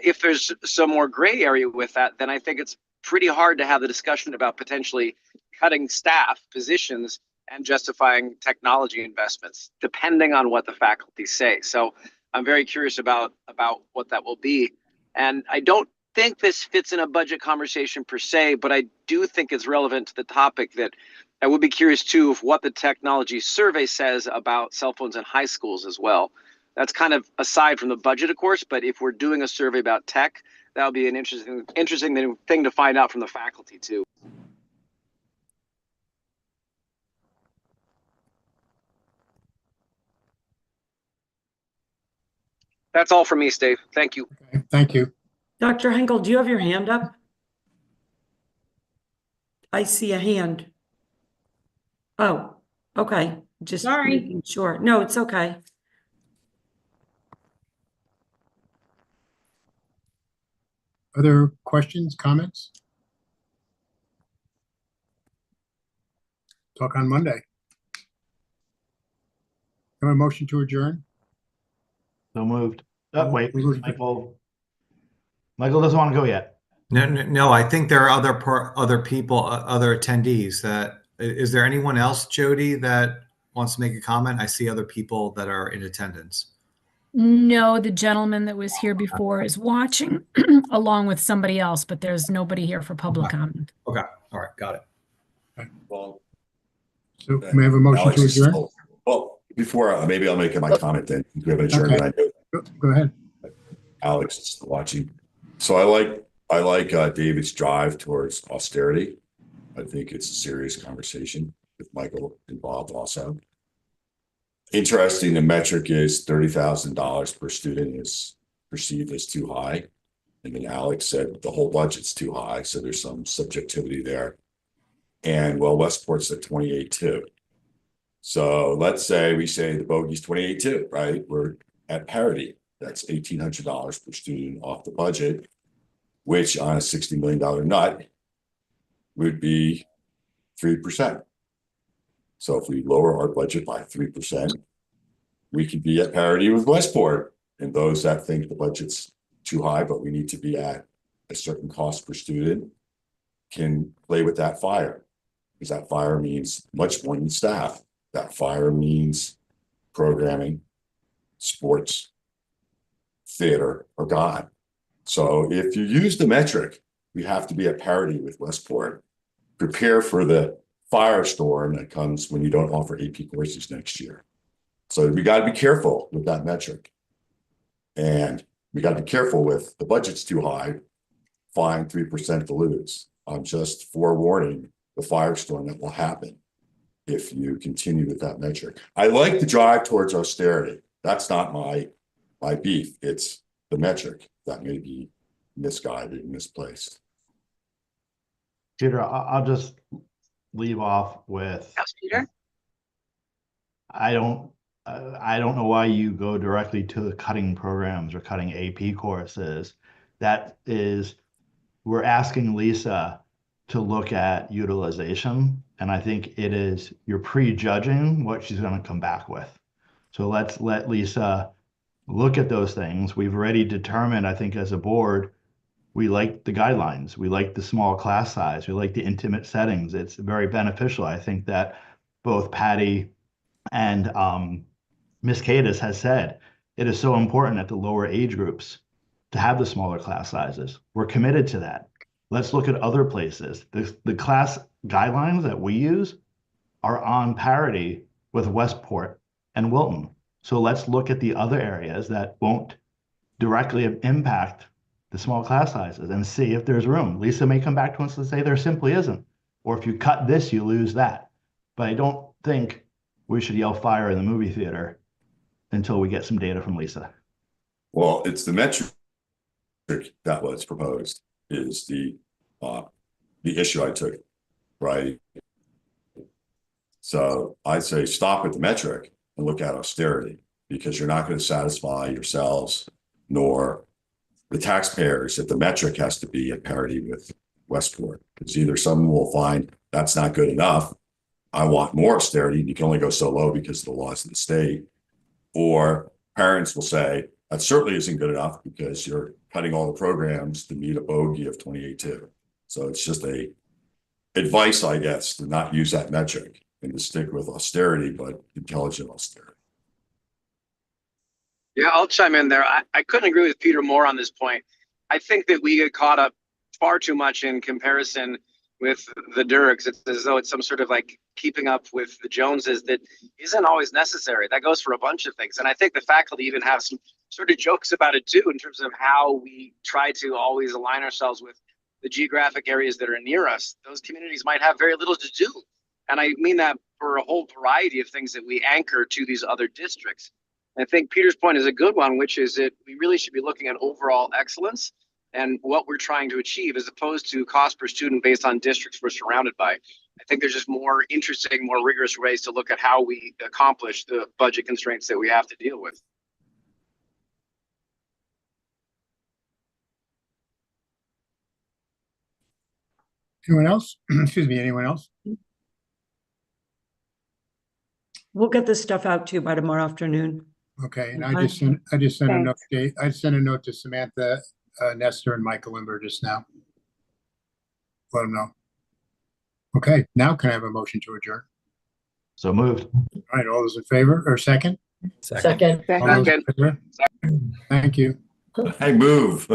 If there's some more gray area with that, then I think it's pretty hard to have the discussion about potentially cutting staff positions and justifying technology investments, depending on what the faculty say. So I'm very curious about what that will be. And I don't think this fits in a budget conversation per se, but I do think it's relevant to the topic that I would be curious too of what the technology survey says about cell phones in high schools as well. That's kind of aside from the budget, of course, but if we're doing a survey about tech, that would be an interesting thing to find out from the faculty too. That's all from me, Steve. Thank you. Okay, thank you. Dr. Henkel, do you have your hand up? I see a hand. Oh, okay. Just Sorry. making sure. No, it's okay. Other questions, comments? Talk on Monday. Have a motion to adjourn? So moved. Oh, wait, Moved. Michael doesn't want to go yet. No, I think there are other people, other attendees that, is there anyone else, Jody, that wants to make a comment? I see other people that are in attendance. No, the gentleman that was here before is watching along with somebody else, but there's nobody here for public comment. Okay, all right, got it. Well, So may I have a motion Alex to is adjourn? still- well, before maybe I'll make my comment then. We have an adjournment. Okay. I know Go ahead. Alex is still watching. So I like David's drive towards austerity. I think it's a serious conversation with Michael involved also. Interesting, the metric is $30,000 per student is perceived as too high. And then Alex said the whole budget's too high, so there's some subjectivity there. And well, Westport's at 28.2. So let's say we say the bogey's 28.2, right? We're at parity. That's $1,800 per student off the budget, which on a $60 million nut would be 3%. So if we lower our budget by 3%, we could be at parity with Westport. And those that think the budget's too high, but we need to be at a certain cost per student can play with that fire. Because that fire means much more than staff. That fire means programming, sports, theater, or God. So if you use the metric, we have to be at parity with Westport. Prepare for the firestorm that comes when you don't offer AP courses next year. So we got to be careful with that metric. And we got to be careful with the budget's too high, fine 3% to lose. I'm just forewarning the firestorm that will happen if you continue with that metric. I like the drive towards austerity. That's not my beef. It's the metric that may be misguided and misplaced. Peter, I'll just leave off with, Yes, Peter. I don't know why you go directly to the cutting programs or cutting AP courses. That is, we're asking Lisa to look at utilization, and I think it is, you're prejudging what she's going to come back with. So let's let Lisa look at those things. We've already determined, I think, as a board, we like the guidelines. We like the small class size. We like the intimate settings. It's very beneficial. I think that both Patty and Ms. Cadis has said it is so important at the lower age groups to have the smaller class sizes. We're committed to that. Let's look at other places. The class guidelines that we use are on parity with Westport and Wilton. So let's look at the other areas that won't directly impact the small class sizes and see if there's room. Lisa may come back to us and say there simply isn't. Or if you cut this, you lose that. But I don't think we should yell fire in the movie theater until we get some data from Lisa. Well, it's the metric that was proposed is the issue I took, right? So I'd say stop at the metric and look at austerity, because you're not going to satisfy yourselves nor the taxpayers if the metric has to be at parity with Westport. Because either someone will find that's not good enough, I want more austerity, and you can only go so low because of the laws of the state, or parents will say that certainly isn't good enough because you're cutting all the programs to meet a bogey of 28.2. So it's just a advice, I guess, to not use that metric and to stick with austerity, but intelligent austerity. Yeah, I'll chime in there. I couldn't agree with Peter more on this point. I think that we get caught up far too much in comparison with the Dirks. It's as though it's some sort of like keeping up with the Joneses that isn't always necessary. That goes for a bunch of things. And I think the faculty even have some sort of jokes about it too, in terms of how we try to always align ourselves with the geographic areas that are near us. Those communities might have very little to do. And I mean that for a whole variety of things that we anchor to these other districts. I think Peter's point is a good one, which is that we really should be looking at overall excellence and what we're trying to achieve, as opposed to cost per student based on districts we're surrounded by. I think there's just more interesting, more rigorous ways to look at how we accomplish the budget constraints that we have to deal with. Anyone else? Excuse me, anyone else? We'll get this stuff out to you by tomorrow afternoon. Okay, and I just sent a note. I sent a note to Samantha Nestor and Michael Limber just now. Let them know. Okay, now can I have a motion to adjourn? So moved. All right, all those in favor or second? Second. All those in favor? Thank you. Hey, move.